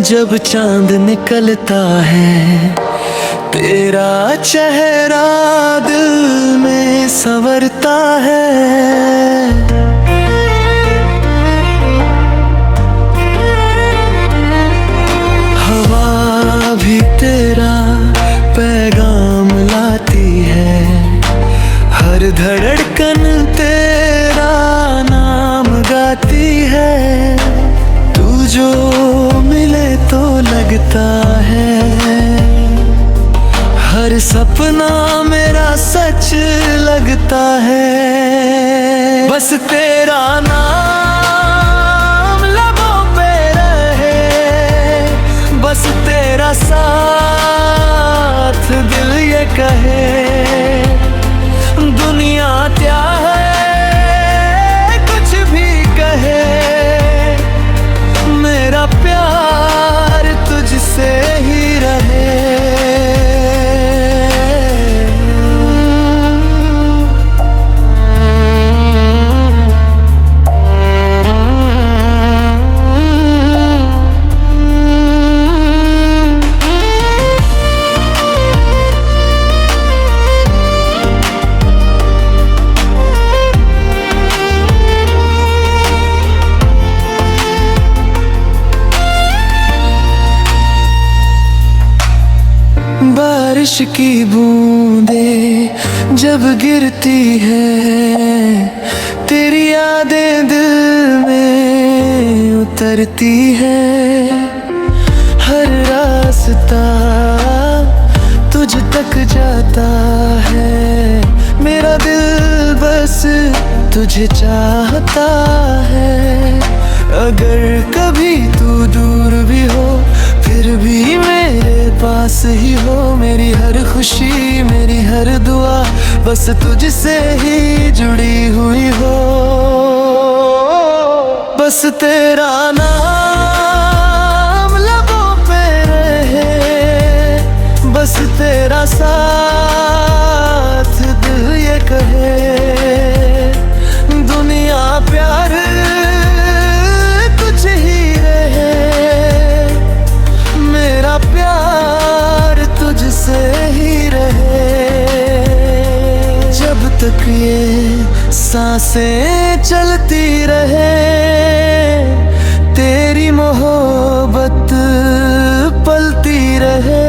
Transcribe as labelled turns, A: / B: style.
A: जब चांद निकलता है तेरा चेहरा दिल में संवरता है। हवा भी तेरा पैगाम लाती है, हर धड़कन तेरा नाम गाती है। तू जो मिले तो लगता है हर सपना मेरा सच लगता है। बस तेरा नाम लबों पे रहे, बस तेरा साथ दिल ये कहे। दुनिया क्या है कुछ भी कहे, मेरा प्यार तुझसे ही रहे। बारिश की बूंदें जब गिरती है, तेरी यादें दिल में उतरती है। हर रास्ता तुझ तक जाता है, मेरा दिल बस तुझे चाहता है। अगर कभी तू दूर भी हो फिर भी मेरे पास ही हो। मेरी हर खुशी मेरी हर दुआ बस तुझसे ही जुड़ी हुई हो। बस तेरा नाम लबों पे रहे, बस तेरा साथ दिल ये कहे। दुनिया प्यार कुछ ही रहे, मेरा प्यार तुझसे ही रहे। जब तक ये सांसें चलती रहे, तेरी मोहब्बत पलती रहे।